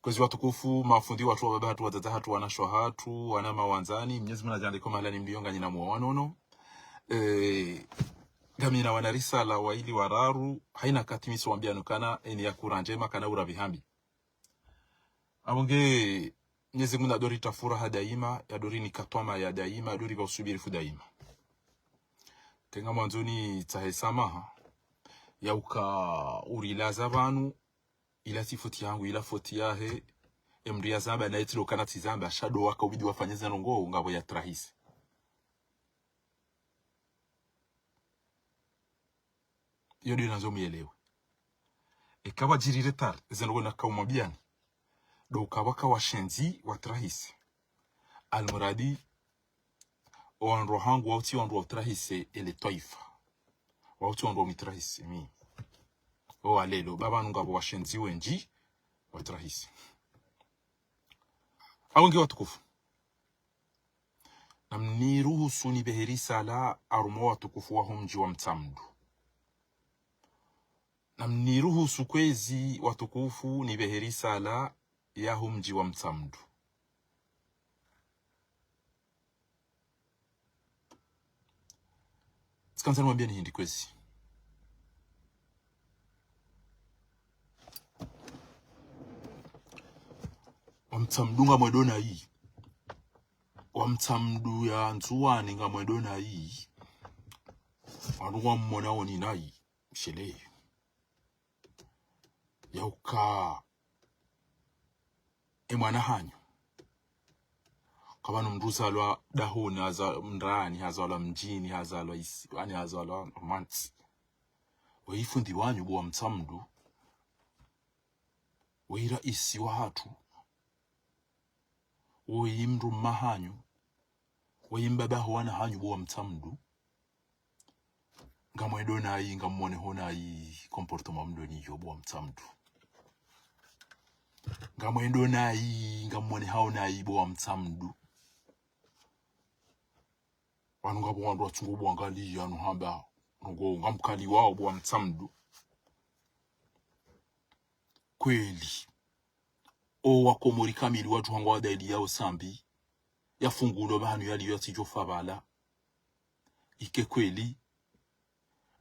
Kwezi watukufu mafundi watu wa baba hatu watata hatu wanashwa hatu wana mawanzani Mwenyezi Mungu ajande kama lani mbionga nyina muwanono gamina wana risala wa ili wararu haina katimiso wambiano kana eni ya kuranjema kana uravihambi abonge Mwenyezi Mungu adori tafuraha daima yadori ni katwama ya daima yadori ga usubirifu daima tenga mwanzoni tahesamaha ya uka urilaza banu ila tifoti yangu ila foti yahe emria zamba na itilo kana tizamba shadow waka ubidi wafanyeza nongo ngabo ya trahisi yodi nazo mielewe ekawa jirire tar zengo na kaumambiani do kabaka wa shenzi wa trahisi almuradi onro hangu wauti onro trahisi ele toifa wauti onro mitrahisi mi o alelo baba ngabo wa shenzi wenji wa trahisi awonge watukufu namniruhusu ni beheri sala arumo watukufu wa humji wa mtamdu namniruhusu kwezi watukufu ni beheri sala ya humji wa mtamdu sikanza nwambia ni hindi kwezi wamtamdunga mwedona hii wamtamdu ya ntuwani nga mwedona hii wanuwa mmona woni nai mshele yauka emwana hanyo kabano mruzalwa dahoni haza mrani hazalwa mjini hazalwa isi wani hazalwa manti weifundi wanyu buwa mtamdu weira isi wa hatu oyimru mahanyu oyimbaba hoana hanyu buwa mtamdu ngamwedona yi ngamwone hona yi comportement mdoni yo buwa mtamdu ngamwedona yi ngamwone haona yi buwa mtamdu wanu ngabo wandu watungu buwa ngali yanu hamba ngo ngamkali wao buwa mtamdu kweli o wakomori kamili watu wangu wadaili yao sambi ya fungulo bahanu yali yoti jofabala ike kweli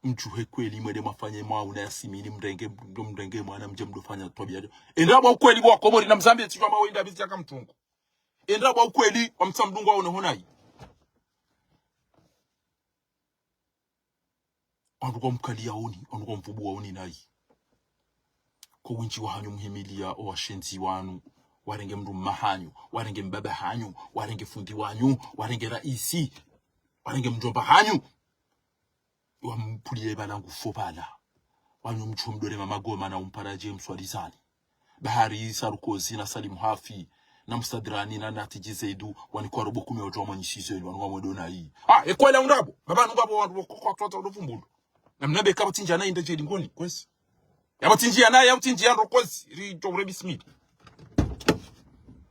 mchuhe kweli mwede mafanye mauna ya simini mrenge mwana mjemdo fanya tobia endraba ukweli wa komori na mzambi tichwa mawinda bizi yaka mtungu endraba ukweli wa mtamdungu wao nehonai wanduko mkali yaoni wanduko mfubu waoni nai ko winchi wahanyu muhimilia o washenzi wanu warenge mru mahanyu warenge mbaba hanyu warenge fundi wanyu warenge raisi warenge mjomba hanyu wampulie balangu fobala wanyu mchumdore mamagoma na umpara James Walizani bahari Sarukozi na Salim Hafi na Mstadrani na Natiji Zaidu wanikuwa robo 10 watu wamanyishizo ili wanuwa mwedona hii ekwela undabo baba ngabo wandu kwa tota udofumbulo na mnabe kaba tinja na inde jeli ngoni kwesi yabatinjia naye yabutinjia rokozi ri jowre bismit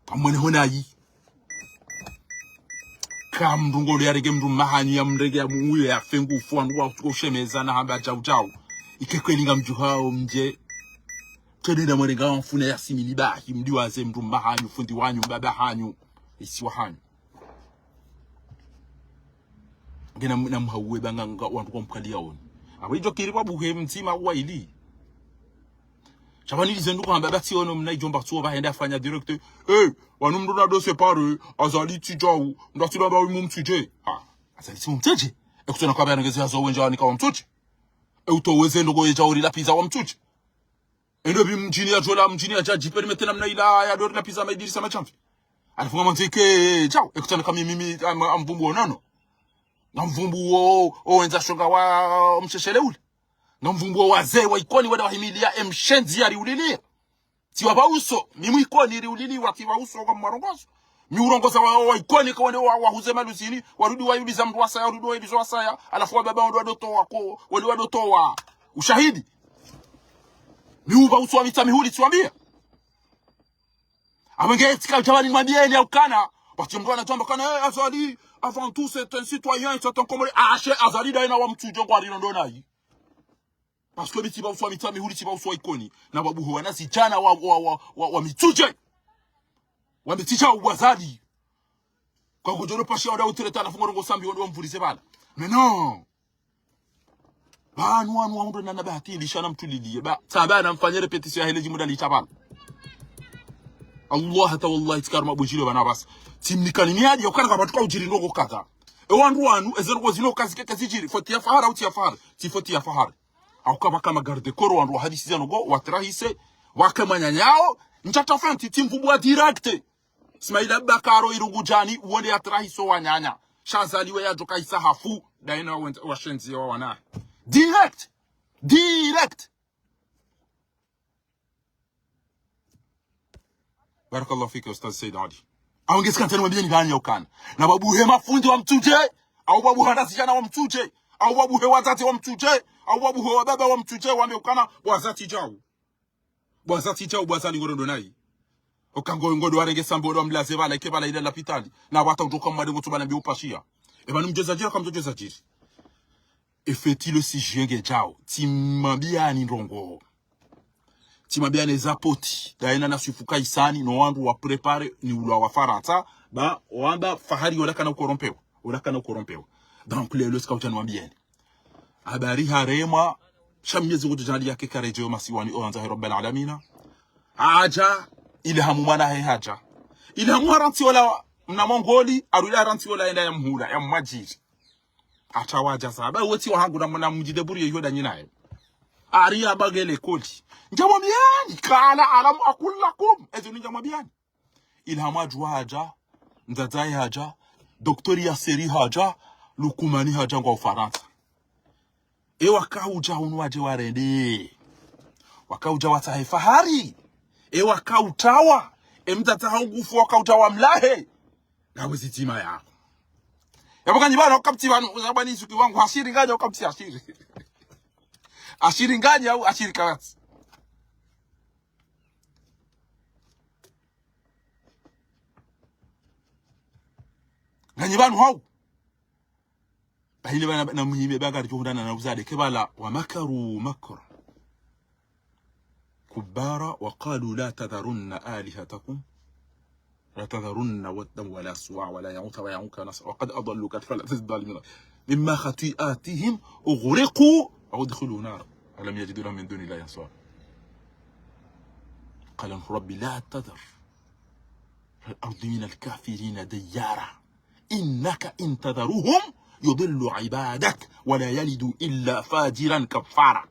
amwene hona yi kam ndungolo yarege mndu mahanyu ya mrege ya muyo ya fengu fuanu wa kushemeza na hamba jau ikekweli ngamjuhao mje tedena mwenga wamfuna ya simini bahi mdiwaze mndu mahanyu fundi wanyu mbaba hanyu isi wahanyu ngena mhawe banga wandu kwa mkali yaoni abijo kiriba buhe mtima wa ili Chabani zendu kwa mbaba tiono mna ijomba tuwa bahenda fanya directe wanu mduna do separe azali tijau ndati baba wimu mtuje azali timu mtuje ekutona kwa bana ngezi hazo wenja wanika wa mtuje utoweze ndo goyeja uri la pizza wa mtuje endo bi mjini ya jola mjini ya jaji permete namna ila ya do la pizza maidirisa machampi alifunga mantike chao ekutona kama mimi amvumbu onano na mvumbu o wenza shoga wa msheshele ule na mvumbu wazee wa ikoni wada wahimilia mshenzi ya riulilia tiwa bauso mimu ikoni riulili wakiwa uso kwa mwarongozo mi urongoza wa ikoni kwa wale wahuze maluzini warudi wayuliza mdu wasaya warudi wayuliza wasaya alafu wa baba wadu wadoto wako wali wadoto wa ushahidi mi uba uso wa mitamihuli tuambia abenge etika jabani mwabieni au kana wati mdu wanajamba kana azali avant tout c'est un citoyen c'est un comoré ache azali daina wa mtujo kwa rinondona hii parce que mitiba uswa mitami huli tiba uswa ikoni na babu wana sijana wa mituje wa mitija ubwazadi kwa kujoro pasha oda utireta na fungo sambi wando mvulise bala mais non banu wanu wando na nabati lishana mtuliliye ba sabana mfanye repetition ya heleji muda litabala Allah ta wallahi tikarma bujilo bana bas timnikalimiaje ukana kwa batuka ujiri ndoko kaka wandu wanu ezero zino kazi keke zijiri foti ya fahara uti ya fahara ti foti ya fahara akaba kama garde koro wandu hadisi zano go watrahise wakamanya nyao nchata fanti timvubwa direct Ismaila Bakaro irugujani uonde atrahiso wanyanya shazaliwe ya joka isa hafu daina washenzi wa wana direct barakallahu fika ustaz Said Ali aongezi kantani mwambie ni gani ya ukana na babu hema fundi wa mtuje au babu handasijana wa mtuje au babu hewa zati wa mtuje au babu hewa baba wa mtuje wame ukana wazati jau bwazali ngoro ndonai okango ngodo warenge sambo ndo mlaze bala ikebala ile lapitali na wata utoka mwadengo tubana bi upashia eba numjezajira kama mjezajiri efeti le sijenge jao timambiani ndongo timambiani zapoti daina na sufuka isani no wandu wa prepare ni ulwa wa farata ba wamba fahari olakana ukorompewa donc le scout anwambieni habari harema shamyezi kujali yake karejo masiwani oanza rabbil alamina aja ilhamu mwana haja ilhamu haranti wala mna mongoli arula haranti wala enda ya mhula ya majiri atawaja saba woti wangu na mna mjideburi yoda nyinaye ari abagele koli njamwambiani kala alamu akullakum ezo njamwambiani ilhamu ajwa haja ndazai haja doktori ya seri haja lukumani haja ngwa Ufaransa wakauja unwaje warende wakauja watahe fahari wakautawa mtata hangufu wakautawa mlahe ngawe zitima yako yabokanyi bana wakapti bana uzabani suki wangu ashiri ngaje wakapti ashiri ngaje au ashiri kawati ganyi banu hau bahile bana na muhime bagari kuhundana na uzade kebala wa makaru makra كبارا وقالوا لا تذرن آلهتكم لا تذرن ودا ولا سواع ولا يعوث ويعوق ونسر وقد أضلوا كثيرا الظالمين مما خطيئاتهم أغرقوا أو ادخلوا نارا ألم يجدوا لهم من دون الله ينصرا قال ربي لا تذر الأرض من الكافرين ديارا إنك إن تذرهم يضل عبادك ولا يلد إلا فاجرا كفارا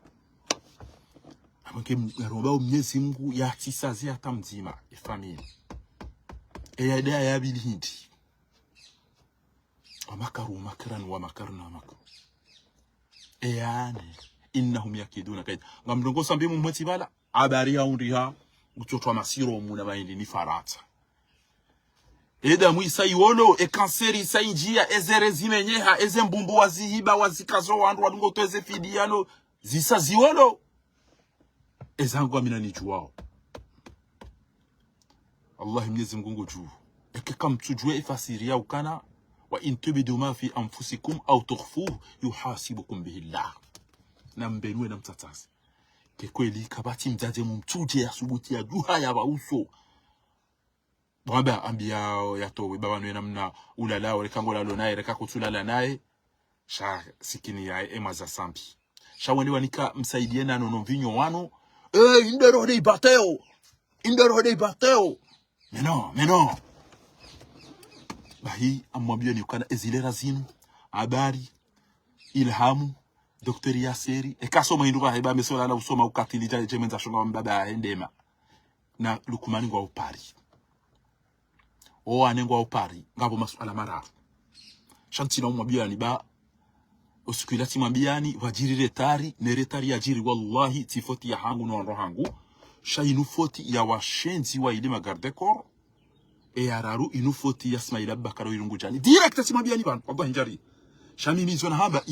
Mke mnyezi Mungu ya tisazi hata mzima ifamili eyadea ya bilihindi wamakaru makaran wa makarna makaru eyane innahum yakiduna kaida ngamdongo sambi mumweti bala abari ya unriha utotwa masiro muna baindi ni farata eda muisa iwolo kanseri sainjia ezerezi menyeha ezembumbu wazihiba wazikazo wandu wadungo toeze fidiano zisa ziwolo ezangu amina ni juwao Allah mnyezi Mungu juu kama mtujue ifasiria ukana wa intubidu ma fi anfusikum au tukhfuhu yuhasibukum bihi Allah na mbenwe na mtatasi kweli kabati mjaje mumtuje asubuti ya duha ya bauso baba ambia yatowe baba nwe namna ulala wale kangola lonaye reka kutulala naye sha sikini ya emaza sambi sha wende wanika msaidie na nono vinyo wano indero de bateo mais non bahi amwambia ni ukana ezilera zinu habari ilhamu doktori ya seri kasoma induka heba mesola la usoma ukatili jemenza shonga mbaba endema na lukumani ngwa upari anengwa upari ngabo masuala marafu shanti na umwambia ni ba usikulati mwambiani wajiri retari ajiri wallahi tifoti ya hangu no hangu shainu foti ya washenzi wa ile magarde corps araru inufoti ya Ismaila Bakaro irungujani direct asimwambiani bana wallahi njari shamimi zona hamba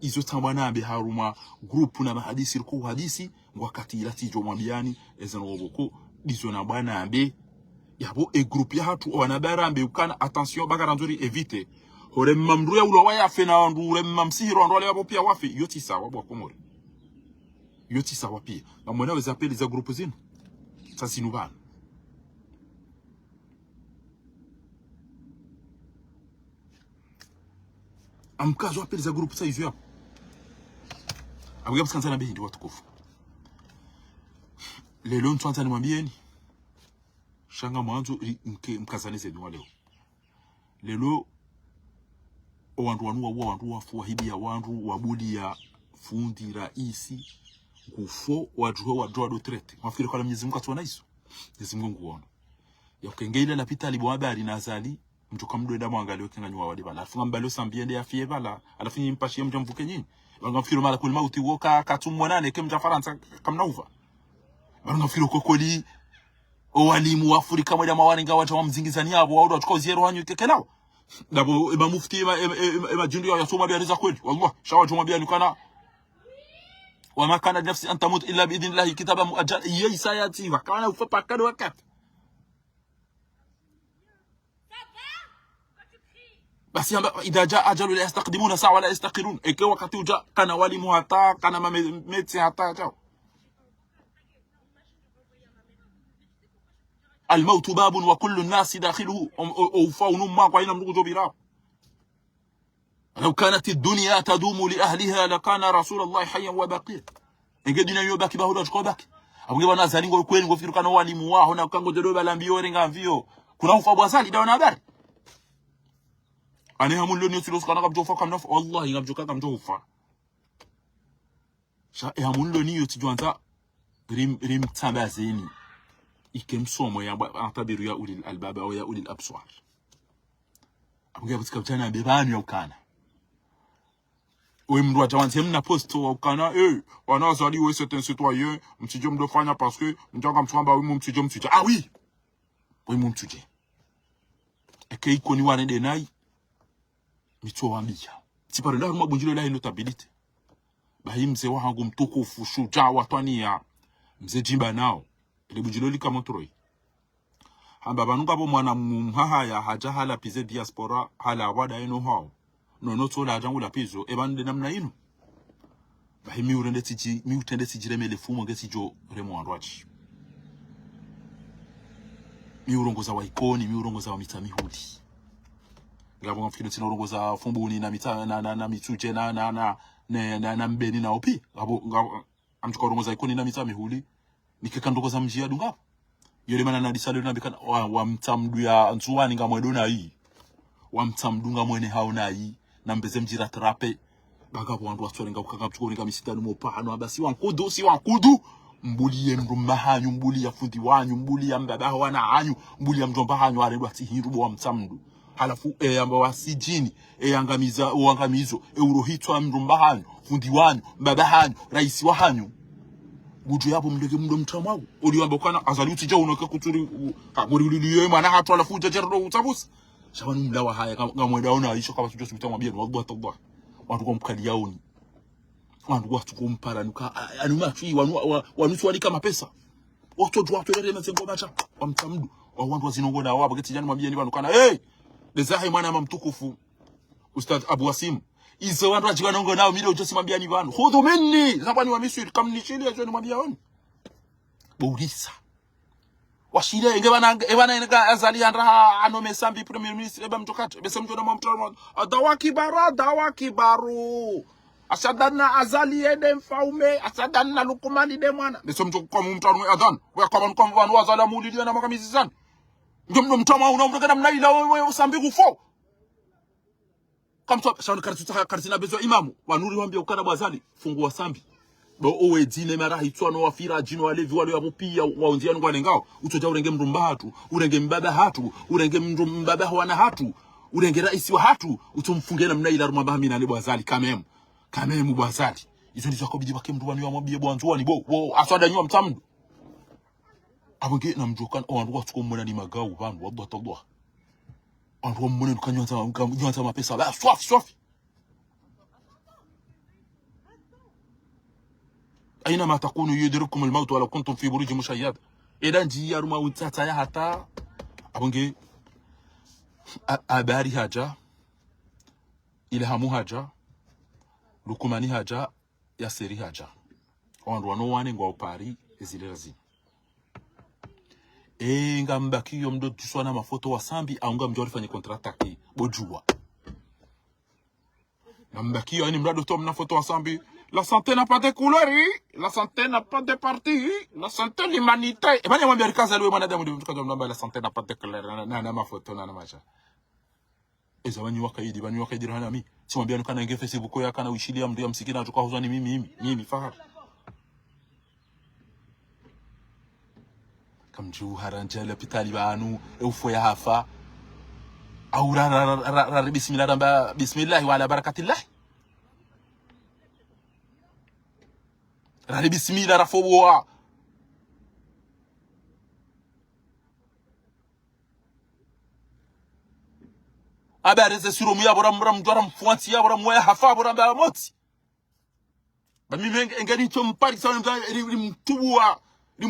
izo tambwa nambe haruma group na mahadisi ruku hadisi wakati ilati jo mwambiani ezano oboko dizo na bwana ambe yabo group ya hatu wanabarambe ukana attention Bakara nzuri evite hore mamruya ulo wayafe na ndure mamsihiro ndo wale wapo pia wafe yoti sawa bwa komori yoti sawa pia na mwana weza apeli za grupu zinu sasa inubana amkazo apeli za grupu saizi hapo abugabu kanza na behi ndi watukufu lelo ntwanza ni mwambieni shanga mwanzo mkazanize ni waleo lelo wandu wandu wafu wahidi ya wandu wabuli ya fundi raisi kufo wadu trete wafikiri kwa Mwenyezi Mungu atuona hizo Mwenyezi Mungu nguona ya ukengele la pita libo habari na azali mtoka mdoenda mwangalio kenganywa wadi bala afunga mbalo sambiende ya fie bala alafinyi mpashie mjamvuke nyinyi wangafikiri mala kulima utiwoka katumwanane kemja Faransa kamnauva wangafikiri kokoli walimu wa Afrika moja mawaninga watu wa mzingizani yabo wao wachukua zero hanyu kekenao dabo eba mufti ema jundio ya soma bia kweli wallah shawa juma bia nikana wama kana nafsi an tamut illa bi idhnillah kitaba muajjal yisayati wa kana ufa kado wakati basi idha jaa ajalu la yastaqdimuna sa'a wa la yastaqirun eke wakati uja kana walimu hata kana mameti hata jao الموت باب وكل الناس داخله او فاون ما قاينا مدغو بيرا لو كانت الدنيا تدوم لاهلها لكان رسول الله حيا وباقيا engedina yo baki bahuda chikobaki abunge bana zalingo kweli ngofiru kana walimu waho na kango jedo balambio renga mvio kuna ufa bwasali dawana habari ane hamulo ni tilos kana kabjo fa kamna wallahi ngabjo kaka mjo ufa sha hamulo ni yo tijwanza rim tambazeni ikemsomo ya antabiru ya ulil albaba au ya ulil absar abuga butika butana bebani ukana we mdu ajawanze mna post ukana wanazali we c'est un citoyen mtijo mdofanya parce que mjanga mtwamba we mtijo mtije ah oui we mtije eke ikoni wane de nai mitso wambia tiparo la mabunjilo la notability bahimze wahangu mtukufu shujaa watani ya mze jimba nao ile bujilo likama troi hamba banuka bo mwana mhaha ya haja hala pize diaspora hala wada eno hao no tola jangu la pizo ebande namna ino bahimi urende tiji mi utende tijiremele fumo ngesijo remo andwachi mi urongoza wa ikoni mi urongoza wa mitamihudi ngabo ngafikini tina urongoza fumbuni na mita na mituje na mbeni na opi ngabo amtuka urongoza ikoni na mitamihudi nikekandoko za mjia dunga yole mana na disalo na bikana wa mtamdu ya nzuwani nga mwedona hii wa mtamdunga mwene haona hii na mbeze mjira trape bagapo wandu waswalenga ukanga mchukoni nga misitanu mopano abasi wankudu si wankudu mbuli ye mrumba hanyu mbuli ya fundi wanyu mbuli ya mbaba wana hanyu mbuli ya mjomba hanyu arendu atihirubo wa mtamdu halafu amba wasijini angamiza uangamizo urohitwa mrumba hanyu fundi wanyu mbaba hanyu raisi wa hanyu buju yabo mndege mndo mtamwago uliwamba kana azaluti ja unoke kuturi kaburi uliyo mana hatu alafu jajerdo utabusa shabanu mlawa haya kama mwenda ona aisha kama tujo tumitamwambia wallahi tallah watu kwa mkali yaoni watu kumpara nuka anuma fi wanu swali kama pesa watu watu mazengo macha wamtamdu watu wazinongona wabo getijani mwambia ni wanu kana dezahi mwana mtukufu Ustad Abu Wasim izo wandu ajiwa nongo nao mile ujosi mwambia ni wanu khudhu minni zabani wa misri kamnishili ajo ni mwambia wanu bourisa washile ebana inga azali anraha anome sambi premier ministre eba mtokate bese mjona mwamtaro dawa kibaru asadana azali ede mfaume asadana lukumani de mwana bese mjoko mwamtaro adhan kwa wanu azali amulidi na makamizi sana ndio mtama unaomtokana mnaila wewe sambi kufo kamto shauri karsina bezo imamu wanuri wambia ukana bazali fungua sambi bo owe dine mara hitwano wafira jino walevi wale wapopia waonzia ngwane ngao utoja urenge mrumba hatu urenge mbaba hatu urenge mbaba wana hatu urenge rais wa hatu utumfungena mnaila rumba hamina ale bazali kamemu bazali izo ndizo akobidi bake mndu wani wamwambie bwanzwani bo aswada nywa mtamdu abonge na mjokana wandu watukomona ni magao bantu wabatodwa andu mmone kanywanza mapesa ba swafi اينما تكونوا يدرككم الموت ولو كنتم في بروج مشيده اذا جي يرما وتاتا يا حتى abonge abari haja ile hamu haja lukumani haja ya seri haja wandu wanowane ngwa upari ezile razini ngamba kiyo mdo tuswana mafoto wa sambi au ngamba mjori fanye kontrataki bojua ngamba kiyo yani mrado to mna foto wa sambi la santé n'a pas de couleur la santé n'a pas de parti la santé l'humanité e banya mwambia rikaza lwe mwanadamu ndio mtukaza mnamba la santé n'a pas de couleur na mafoto na macha eza banyu wakaidi hana mi si mwambia nukana nge Facebook ya kana uishilia mndu ya msikina atoka huzani mimi fahar kamju haranja pitali banu eufo ya hafa au ra bismillah wa ala barakatillah ra bismillah rafowa abareze suromu ya bora mdora mfuanti ya bora moya hafa bora ba moti ba mimi ngani to mpari sawa mtuwa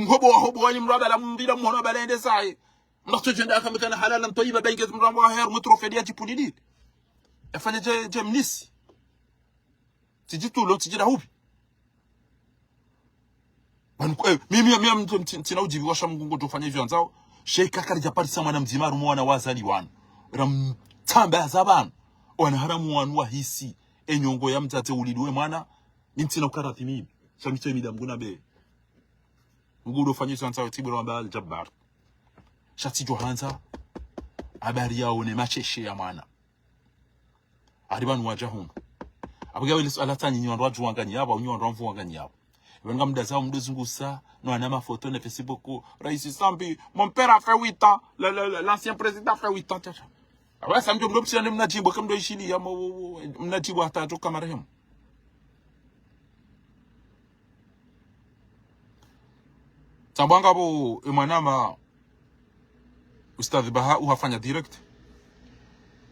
hobo wani mraba la mbila mhono balende sai mnakto jenda kama kana halalan tayyiba bainga mraba her mutrofedia tipulidi afanya je mnisi tijitu lo tijira hubi mimi tina ujibi washa mgungo tofanya hivyo nzao sheika kali japari sama na mzimaru mwana wazali wana ram tamba zabana wana haramu wanu hisi enyongo ya mtate ulidwe mwana ntina ukarati mimi shamite midamguna be ngudo fanyisa nsawe tibura mbali jabbar shati johanza habari yao ne macheshe ya mwana ariban wajahum abugawe lisala tani nyi wandu wangani yabo nyi wandu wangani yabo wenga mdaza mdozungusa no ana mafoto na Facebook Rais Sambi mon père a fait 8 ans l'ancien président a fait 8 ans awa samjo mdo psina mnajimbo kamdo ishili ya mnajibu hata toka marehemu Tabanga bo emanama Ustadh Baha uhafanya direct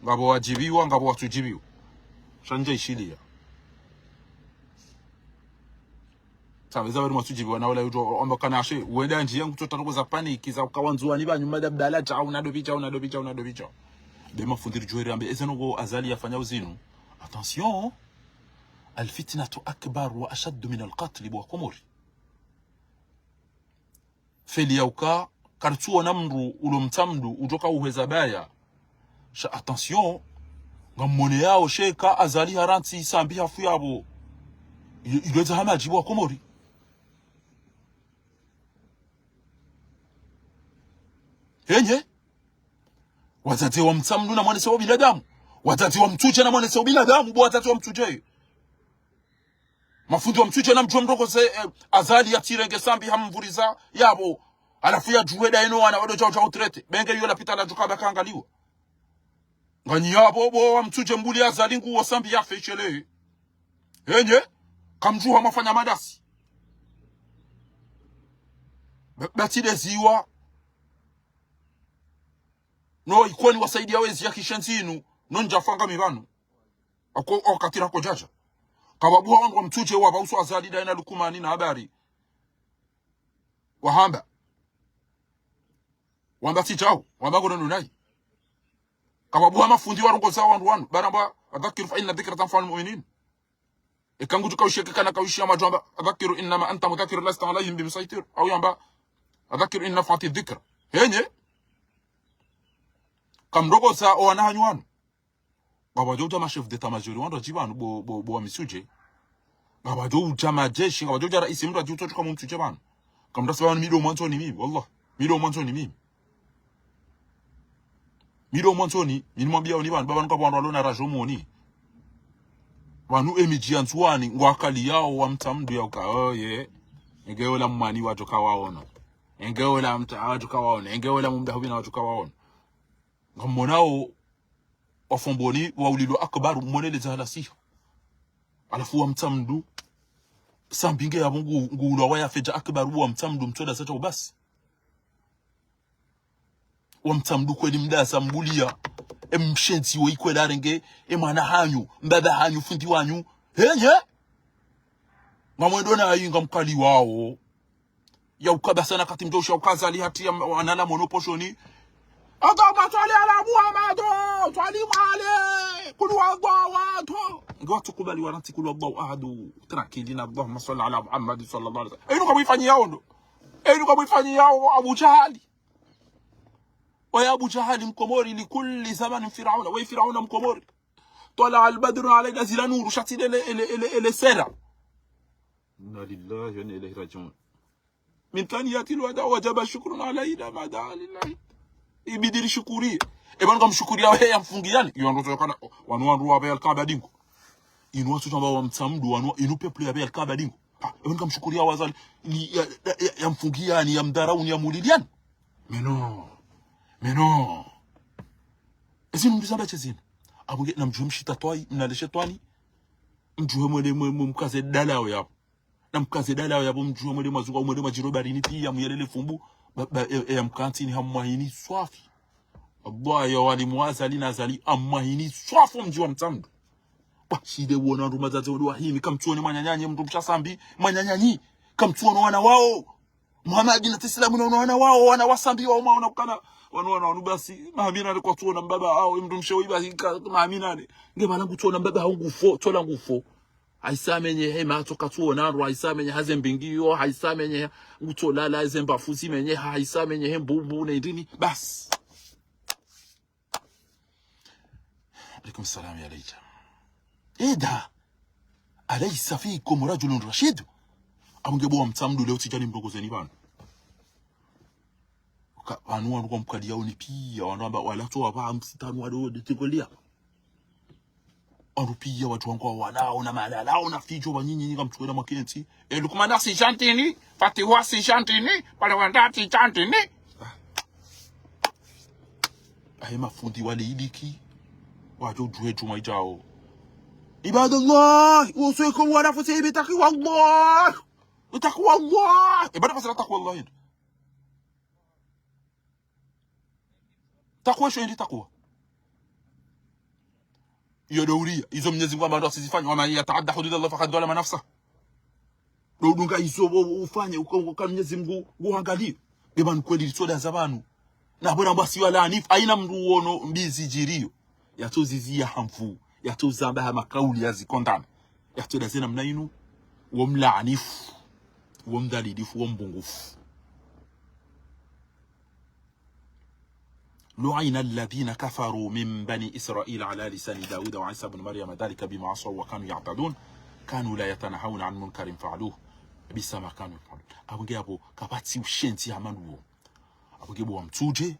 ngabo wajibiwa ngabo watujibiwa shanje ishilia Taweza bari matujibiwa na wala yuto omba kana ashe uenda njia yangu tota za panic za kawanzuani banyuma dabdala cha unadobicha Dema fundiri juheri ambe ezenogo azali yafanya uzinu attention alfitnatu akbar wa ashad min alqatl wa qumuri feli yauka kartuo namru ulomtamdu utoka uheza baya sha attention ngamone yao sheka azali haranti sambi hafu yabo ilweza hamaji wa qumuri henye wazazi wa mtamdu na mwanese wa binadamu wazazi wa mtuche na mwanese wa binadamu bo wazazi wa mtuche mafundi wa mtuche na mtu mdogo se azali ya tirenge sambi hamvuriza yabo alafu ya juweda eno wana wado chao utrete benge yola pita la jukaba kaangaliwa ngani yabo bo wa mtuche mbuli azali nguo sambi ya fechele henye kamjuha mafanya madasi batide ziwa no ikoni wasaidia wezi ya kishenzinu nonja fanga mibanu ako katira ko jaja kababu wangu mtuje wa bausu azali daina lukumani na habari wahamba wamba tichao wamba gono nunai kababu mafundi warongo za wandu baramba adhakiru fa inna dhikra tanfa'ul mu'minin ikangu tukaushike kana kaushia majamba adhakiru inma anta mudhakkir lasta alayhim bimsaitir au yamba adhakiru inna fati dhikra henye kamrogo sa oanahanywana baba joja ma chef d'état major wando jibanu bo misuje baba joja majeshi baba joja rais mtu ajuto kama mtuje bana kamdasa bana mido mwanzo ni mimi wallah mido mwanzo ni mimi mido mwanzo ni nimwambia oni bana baba nuka bwana alona rajo moni banu emiji antuani ngwakali yao wa mtamdu ya uka oye ngeola mmani watu kawaona ngeola mta watu kawaona ngeola mumdahubi na watu kawaona ngamonao wafomboni wa ulido akbaru monele za halasiha alafu wa mtamdu sambinge ya mungu ngulo wa ya feja akbaru wa mtamdu mtoda sacha ubasi wa mtamdu kweni mdasa mbulia mshenzi wa ikwe larenge emana hanyu mbaba hanyu fundi wanyu henye ngamwendo na yinga mkali wao ya ukabasa na kati mjosha ukaza ali hati ya wanala monoposhoni اللهم صل على محمد صلي عليه كل الله watu kubali wanati kulu Allahu ahadu tranquilina Allahumma salli ala Muhammad sallallahu alaihi wasallam. Enu kamifanyia ndo. Enu kamifanyia Abu Jahali. Wa Abu Jahali mkomori likulli zaman Firauna wa Firauna mkomori. Tala al-badru alayna zila nuru shati le sera. Inna lillahi wa inna ilayhi raji'un. Min taniyati alwada wajaba shukrun alayna ma da'a lillahi. Ibidiri shukuri. Ebana kamshukuria wewe yamfungiani. Yondo kana wanwandu wa al-Kaaba dingo. Inu watu ambao wamtamdu wanua inu peple ya bel Kaaba dingo. Ebana kamshukuria wazali yamfungia ni yamdharau ni yamuliliani. Meno. Ezinu mbizamba chezinu. Abuge na mjuhumshi tatwai mnaleshe twani. Mjuhe mwele mkaze dalao yapo. Na mkaze dalao yapo mjuhe mwele mazuka mwele majirobarini pia mwelele fumbu. Ya mkantini hammahini swafi. Allah ya wali muazali nazali ammahini swafu mjuwa mtamdu. Shide wona nduma za zewu wahimi kamtuone mwanyanyanyi mtu mshasambi mwanyanyanyi kamtuone wana wao Muhammad na Islamu na wana wao wana wasambi wao maana kana wana basi maamina alikuwa tuona mbaba au mtu mshawi basi maamina ne ngema langu tuona mbaba au ngufo tola ngufo aisamenye hema toka tuona ro aisamenye hazembingiyo aisamenye ngutolala zemba fuzi menye aisamenye hembumbu ne ndini bas. Alaikum salam ya leja. Eda alaysa fikum rajulun rashid amungebo mtamdu leo tijani mdokozeni bana wanua ngo mkadi yao ni pia wanaomba wala to wapa msitanu wado detegolia pia watu wangu wanao na malala na fijo banyinyi nyinga mtukwenda makenti lukumanda si chantini fati wa si chantini pale wandati chantini ahema fundi wale idiki wajo juwe juma ijao ibadallah usikum wa nafsi bi taqwa Allah taqwa Allah ibada fasala taqwa Allah hina taqwa shindi taqwa hiyo dauria hizo Mwenyezi Mungu ambazo asizifanye wama yataadda hududallah faqad zalama nafsa dunga hizo ufanye uko Mwenyezi Mungu uangalie ebana kweli soda zabanu na bora basi wala anif aina mndu uono mbizi jirio yatozizia hamfu yatozamba ha makauli yazikondana yatoda zena mnainu womlaanifu womdalidifu wombungufu. لعن الذين كفروا من بني إسرائيل على لسان داود وعيسى بن مريم ذلك بما عصوا وكانوا يعتدون كانوا لا يتناهون عن منكر فعلوه بئس ما كانوا يفعلون. Abugebo kapati ushenzi amanuo abugebo wamtuje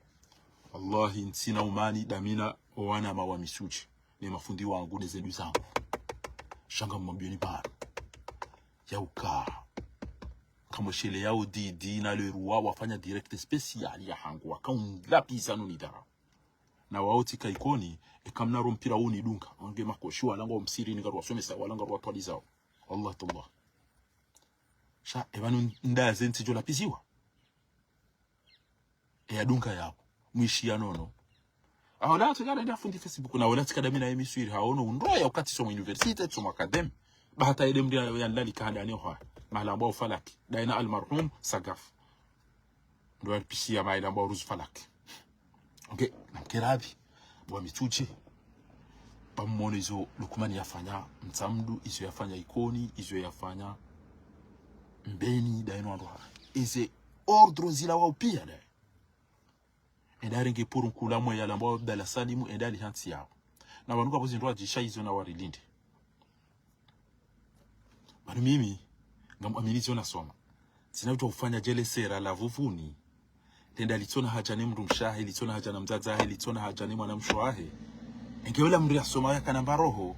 wallahi ntina umani damina wana mawa misuji ni mafundi wangu ne zendu zangu shanga mwambioni bana yauka kama shele yao di na leruwa wafanya direct special ya hangu wakaunga pisa nunidara na waoti kaikoni ekamna rompira uni dunga wange makoshi walango msiri ningarwa somesa walango watwali zao Allah tullah sha ebanu ndaze ntijo lapiziwa ya dunga yapo mwishi ya nono awala tukana nda fundi Facebook na wala tikadami na emiswiri haono ndoya wakati somo university somo academy bahata edem dia ya ndali kahanda ni ho mahala ambao falaki daina almarhum Sagaf ndo alipishia mahala ambao Ruz Falaki. Okay, namkerabi bwa mituche pamono izo Lukumani yafanya mtamdu izo yafanya ikoni izo yafanya mbeni daina ndo ize ordro zila wao pia da endari nge puru nkula mwe yala ambao Abdalla Salimu endali hansi yao na wanuka bozi ndo ajisha izo na warilinde bado mimi ngamaminizo nasoma sinajua kufanya jele sera la vuvuni tenda litona haja ni mndu mshahe litona haja na mzaza litona haja ni mwana mshwahe engewela mndu yasoma yaka namba roho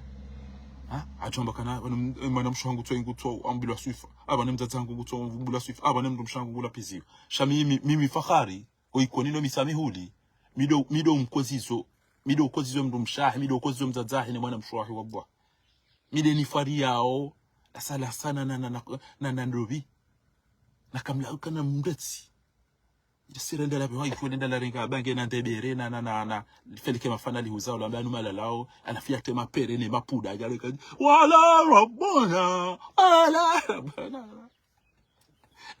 achomba kana mwana mshwangu to inguto ambulwa swifa aba ne mzaza wangu nguto ambulwa swifa aba ne mndu mshangu ngula pizio mimi fahari oikonino misamihuli mido mkozizo mndu mshahe mido kozizo mzaza ni mwana mshwahe wabwa mide ni fari yao asala sana na ndobi na kamla kana mndetsi jisira ndala be hoyi kwenda ndala renga bange na ndebere na felike mafana li huzao la banu malalao anafia tema pere ne mapuda ajaleka wala rabbana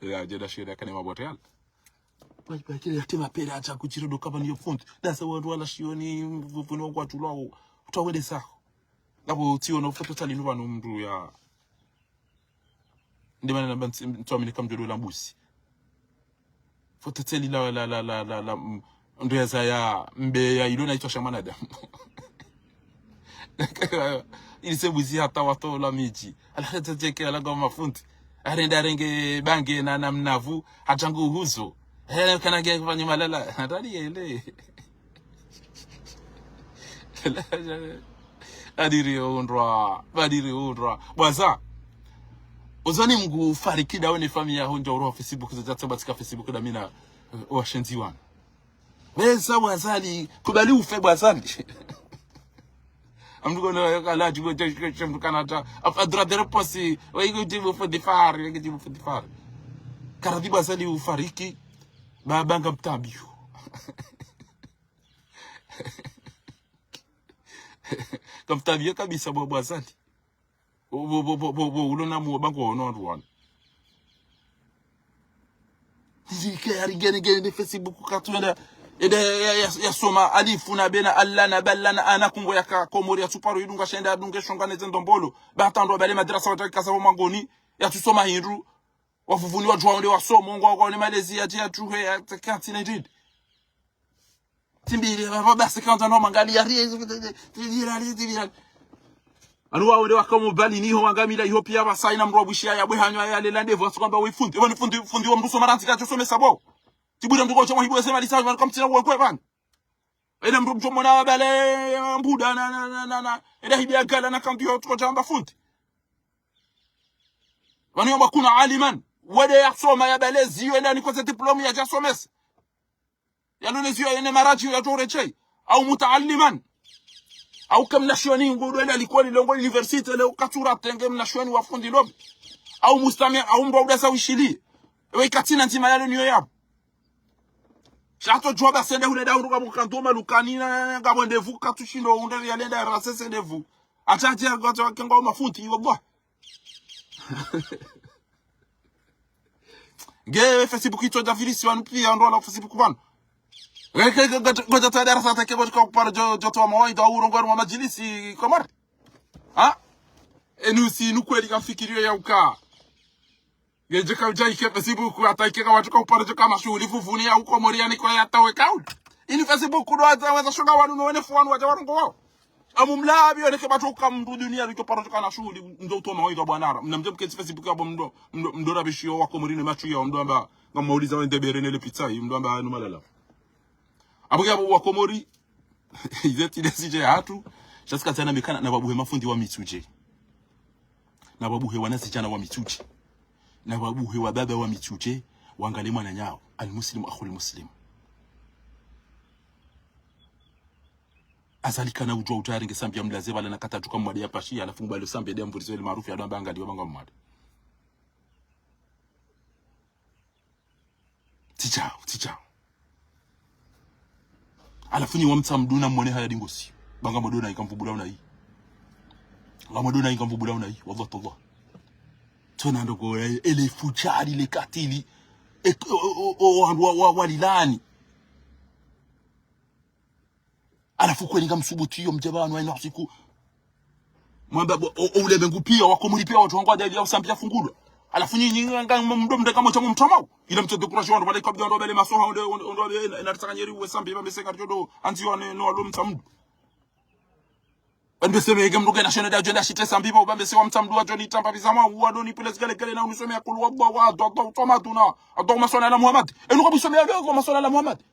ya jeda shida kana mabote yala kile yatima pele acha kuchirodo kama niyo fundi dasa watu wala shioni mvuno kwa tulao utawele sako labo tio no foto tali nuba no mndu ya ndimana na bantu mtuamini kama jodo la mbusi foto tali la ndo ya zaya mbe ya ilona ito shamanada ili sebuzi hata watu la miji alhata teke ala goma fundi arenda renge bange na namnavu hatangu huzo kana gege kufanya malala ndani ile badiri ondra bwaza ozani mgu fariki dawe ni familia honja uro Facebook za tsabatika Facebook da mina washenzi wana weza wazali kubali ufe bwazali amduko no kala jugo chemdu kanata afadra de reposi waigo tibu fodifar waigo tibu fodifar karadi bwazali ufariki babanga mtabio kamtabia kabisa bwazali ulona mu bango ono rwan zike ari gene Facebook katunda ede ya soma alifu na bena alla na ballana ana kungo ya komori ya suparo yidunga shenda dunge shongane zendombolo batandwa bale madrasa watakasa wa mangoni ya tusoma hindu wavuvuni wa jwaonde wa somo ngo kwa ne Malaysia ya tuhe ya kati na did timbili baba sekanta no mangali ya ri anuwa wende wakamu bali niho wangamila iho pia basaina mrobishia ya bwehanywa ya lelandevu asukamba wifundi ebani fundi wa mruso maranti ka chosome sabo tibura mtuko chama hibu sema lisaje kama tina kwa bana ina mruso mona bale mbuda na ina hibia gala na kandio tuko jamba fundi wani yomba kuna aliman wade yasoma ya bale ziyo enda ni kwa diploma ya jasomesa ya lone ziyo ene maraji ya toreche au mutaalliman au kama nashoni ngudo ile alikuwa ni longo university leo katura tenge mnashoni wafundi lobi au mustamia au ndo udasa ushili we katina ntima yale niyo yapo shato joba sende hune da uruka mukantoma lukanina ngabondevu katushindo undali yalenda rasese devu achaje goto wakengo mafuti iwo bwa ge Facebook ito da virisi wanu pia ndo na Facebook bwana goja tadara sata ke goja kwa joto mawaida au rongo wa majilisi komar ha enusi nukweli kafikirio ya uka geje ka ujai ke Facebook ataike ka watu kwa jo kama shughuli fufuni au komori yani kwa yatawe count ini Facebook ndo ataweza shoga wanu noone fuanu waja warongo wao amumlabi wale ke batu kamdu dunia liko paroto kana shughuli ndo uto mawaida bwanara mnamje mke Facebook abo ndo rabishio wa komori ne machu ya ndo amba ngamauliza wende berene le pizza ndo amba anu malala abuga wa komori izeti desije hatu shasika tena mekana na babuhe mafundi wa mituje na babuhe wanasijana wa mituje na babuhe wa baba wa mituje waangalie mwana nyao almuslimu akhul muslim azalika na ujwa utari ngesambia mlaze bala nakata tuka mwadi ya pashia alafu mbalo sambia dia mvurizo ile maarufu ya ndo anga ndio banga mwadi tichao alafu ni wamtamduna mwone haya dingosi banga modona ikamvubula una hii wallahi Allah tuna ndogo ele fujari le katili walilani alafu kweli ngamsubuti yo mjabano aina usiku mwamba ule bengu pia wakomuli pia watu wangu adali au sampia fungulo alafu nyinyi nganga mdomde kama chamo mtamao ile mtende kurashwa ndo wale kabla ndo bele masoha ndo inataka nyeri uwe sambi bameseka jodo anziwa no alo mtamdu Anbeseme egam ruga national da jenda shite sambi bo bambe se wa mtamdu wa joli tamba bizama wa doni piles gale na unisome ya kulwa wa do tomatuna ado masona la Muhammad enu ko bisome ya ko masona la Muhammad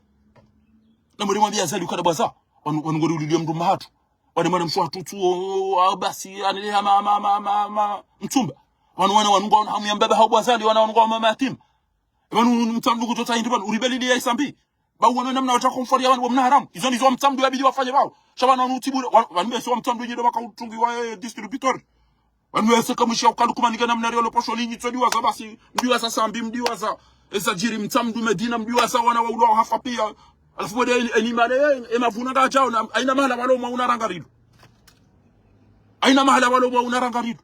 na muri mwambia zali ukada baza wanungori ulilia mndu mahatu wale mwana mshwa tutu basi anile ma mtumba wanungo hamu ya mbaba hao bazali wanungo mama yatima mtamdu kutota indiban uribeli ya isambi ba wana namna watakomforia wana mna haram hizo ndizo mtamdu yabidi wafanye wao shabana wanutibu wanbe sio mtamdu nyido makautungi wa distributor wanwe seka mshia ukandu kumanika namna riolo posho linyi tsodiwa za basi mdiwa sasa sambi mdiwa za esajiri mtamdu Medina mdiwa sa wana waulo hafa pia alafu bode enimale emavuna ga chao na aina mahala walo mauna rangarido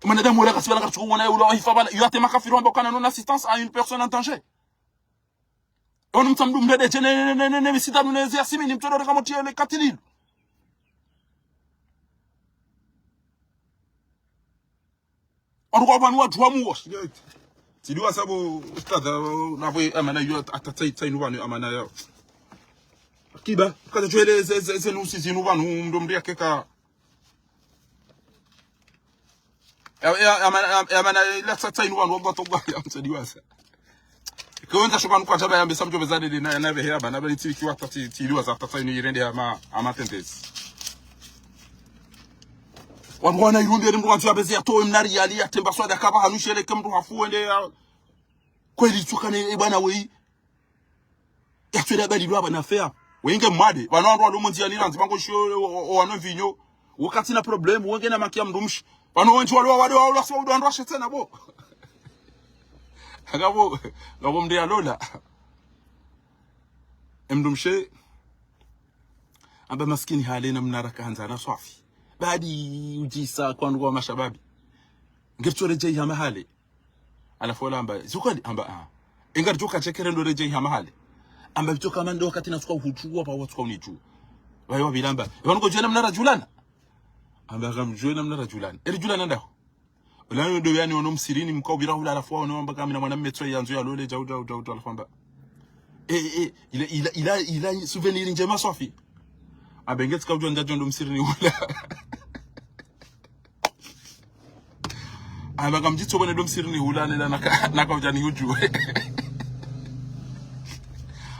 manadamu wala kasibala kachukua wana ulo hifa bala yote makafiru ambao kana non assistance à une personne en danger Onu mtamdu mdede ne misita nunezi asimi ni mtodo kama tiele katililu. Onu kwa banu watu wamu Tidiwa sabu ustadha navwe amana yo atatsai nubanu amana yo. Kiba kaza chwele ze nusi zinubanu mdomria keka. Amana la tsai nubanu wabatogwa amsadiwa sa. Kwenda shokanu kwa chaba yambe samjo bezade na behera bana bali tiki watati tiliwa za tatsai ni irende ama tendezi. Wana irundi ndi mwanzo abezi ato mnari yali atemba swada kaba hanushele kemdu hafu ende kweli tukane bana we ya tweda bali lwa bana fair wenge mwade bana ndo munzi yali ranzi bango sho wana vinyo wakati na problem wenge na makia mdumshi bana wenji wale wale sawu ndo andwa tena bo ngabo mde alola mdumshe amba maskini halena mnara kanza na swafi badi ujisa kwa ndugu wa mashababi ngircho reje ya mahali alafu wala amba zukali amba ingar joka chekere ndo reje ya mahali amba bitoka mando wakati nasuka uhujua pa watu kwa uniju wayo bilamba yango jena mnara julana amba gamjena mnara julana julana ndao wala ndo yani ono msirini mkao bira hula alafu ono amba kama mwana metro yanzo ya lole jauda alafu amba ila souvenir njema safi abengeti ka ujanja jondo msirini hula aba kamjitso bone do msirini hula nela naka ujani huju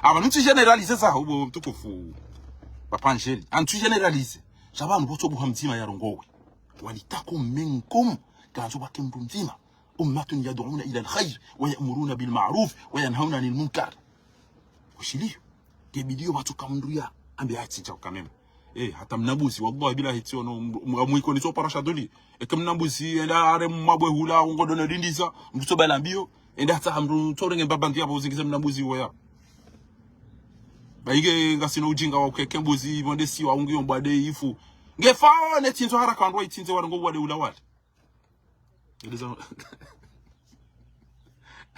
aba ntu generalize sa ubo mtukufu papa Angeli antu generalize shabantu botso buhamzima ya rongowe walitakum minkum kazo bakimbu mzima ummatun yad'una ila alkhair wa ya'muruna bil ma'ruf wa yanhauna 'anil munkar ushiliyo gebidio watu kamnduya ambe ati cha kameme hata mnabuzi wallahi bila hitiono mwiko niso parashaduli mnabuzi enda are mabwe hula ngodono dindiza mbuso balambio enda hata hamru torenge babantu yabo zingize mnabuzi woya baige ngasino ujinga wa kekembuzi bonde si wa ungiyo mbade ifu ngefao netinzo haraka ndo itinze warango wade ulawale eliza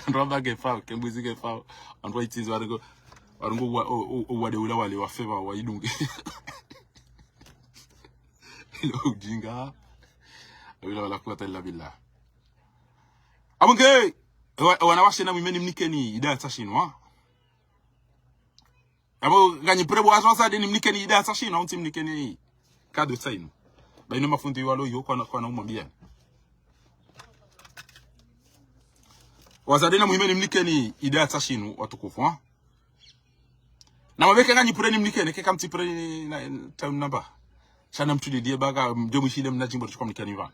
ndo ngefao kembuzi ngefao ndo itinze warango wade ulawale wa feva wa idungi ujinga wala quwwata illa billah abunge wanawashe na mimeni mnikeni ida tashinwa abo ganyi prebo aswasa de mnikeni ida tashinwa unti mnikeni kado tsaino baina mafundi walo yo kwa na umwambia wazadena mimeni mnikeni ida tashinwa watukufu na mabeke ganyi preni mnikeni keka mti preni na time number Shana mtudi die baga mdomu shile mnajimbo tukomnikani vana.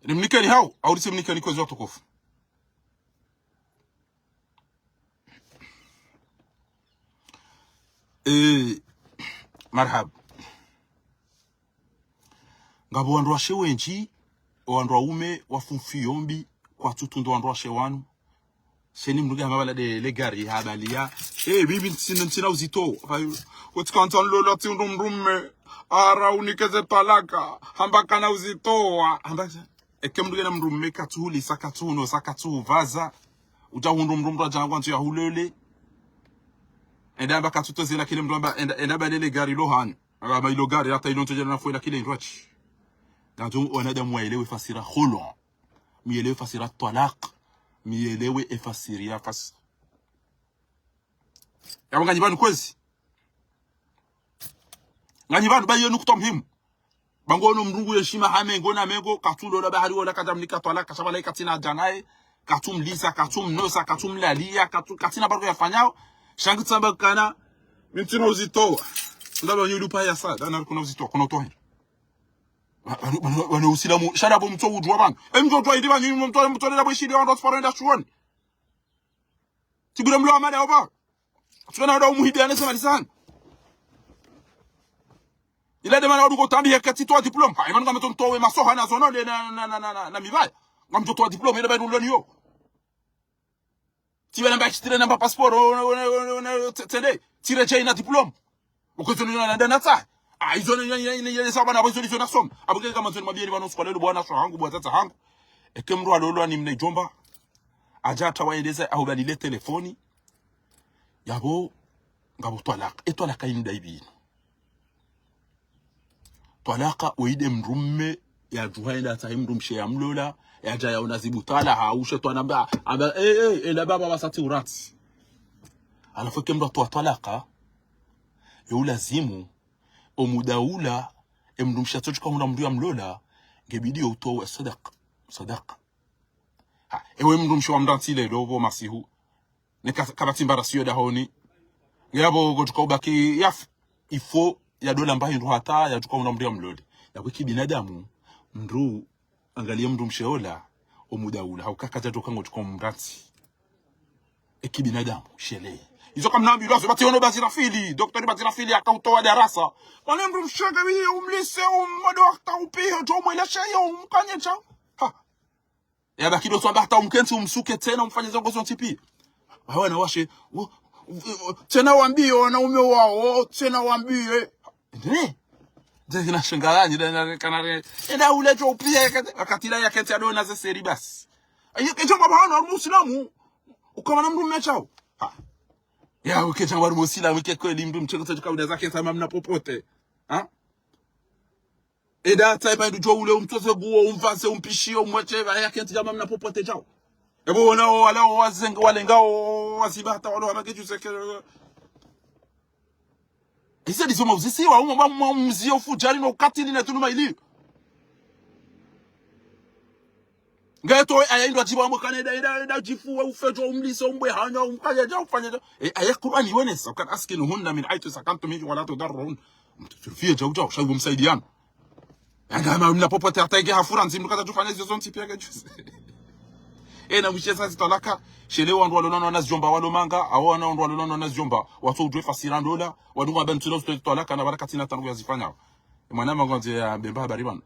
Nimnikeni hao au nisemnikeni kwa zote kofu. Marhab. Ngabo wandu washe wenji, wandu waume wafunfiyombi kwa tutundu wandu washe wanu. Sheni mnuga mabala de legari habalia. Bibi ntina uzito. Utikantan lola tiundu mrume. Ara unikeze talaka. Hambaka na uzitoa. Hambaka. Ekemduge na mrume katuli sakatuno sakatu vaza. Ujahundu mrumra jangwa ntu ya hulele. Enda mbaka tutozela kile mrumba enda balele gari lohan. Aba ilo gari hata ilo ntoje na fuela kile ndwachi. Gantu wanadamu waelewe fasira khulu. Mielewe fasira talaq. Mielewe efasiria fas. Yabo nganyibanu kwezi. Nganyibanu bayo nukutomhimu. Bangono mrungu yeshima hame ngona mengo katulo la bahari wala kadamnika twala kashabala katina janae katum lisa katum nosa katum lalia katina barko yafanyao shangu tsamba kana mintino uzitoa Ndalo nyo lupa ya sa dana kuna uzito kuna to. Wana usilamu shada bo mto udwa bana. Mto to idiba nyo mto na bo shidi ndo sparenda shuoni. Tibura mlo amada oba. Tuna ndo umuhidi anasema lisana. Ila de mana uko tambi yakati to diploma. Ha imanu kama to we masoha na zono na mibaya. Ngam to diploma ina ba nduloni yo. Tiwe namba extrait namba passeport tende tire chaina diploma. Ukuzuni na ndana tsa. Ah izona ile saba na bozoni zona som. Abuke kama zoni mabieni bana usikwalelo bwana sho hangu bwana tata hangu. Ekemru alolo ni mne jomba. Aja tawaeleza au balile telefoni. Yabo ngabo twalaka. Etwalaka inda ibino. Twalaka oide mrumme ya juhaenda ta mrumshe ya mlola ya jaya unazibutala haushe twanamba aba ela baba basati urati. Alafu kemru twalaka yo lazimu omudaula emrumshe tochika huna mru ya mlola ngebidi utowe sadaqa. Ha ewe mrumshe wa mdantile lobo masihu ne kabati mbarasiyo da honi ngabo gotuka ubaki yaf ifo ya dola mbahi ndo hata ya tuka unamria mlodi ya wiki binadamu mru angalia mru msheola omudaula haukakata toka ngotuka mrati ekibinadamu shele izo kama nambi lazo bati ono bazirafili daktari bazirafili akautoa darasa wale mru mshega wi umlise umodokta upihe jomo ila shaya umkanye cha ha ya bakido so hata umkenzi umsuke tena umfanye zango zontipi hawana washe tena waambie wanaume wao tena waambie ndio ndio shangalani ndio kanare enda ulecho upia akatila yake tado na seri basi ayekecho babana muislamu ukama na mtu mmechao ha ya ukecha wa muislamu wike kweli mtu mcheko kaunda zake sama mna popote ha eda taipa ndio ule umtoze guo umvase umpishio umwache yake jamaa mna popote chao ebo wana wala wazenga walengao wasibata wala wamageju sekere ise disoma uzisi wa umba mzio fujari no katili na tunuma ili ngato ayindwa jiba mo Canada ida jifu ufejo umlisa umbwe hanya umkaja ja ufanya aya Qur'an yonesa kan askinuhunna min haythu sakantum min wala tudarrun mtufia jawja ushabu msaidiana ngama mna popote atake hafura nzimu kaza tufanya hizo zonti pia gajuzi na mshesa zitalaka shele wandu walonana wanazijomba walomanga awana wandu walonana wanazijomba watu udwe fasirando dola wadunga bentulo zitalaka na barakati na tangu yazifanya mwana mangonje ya bemba habari bana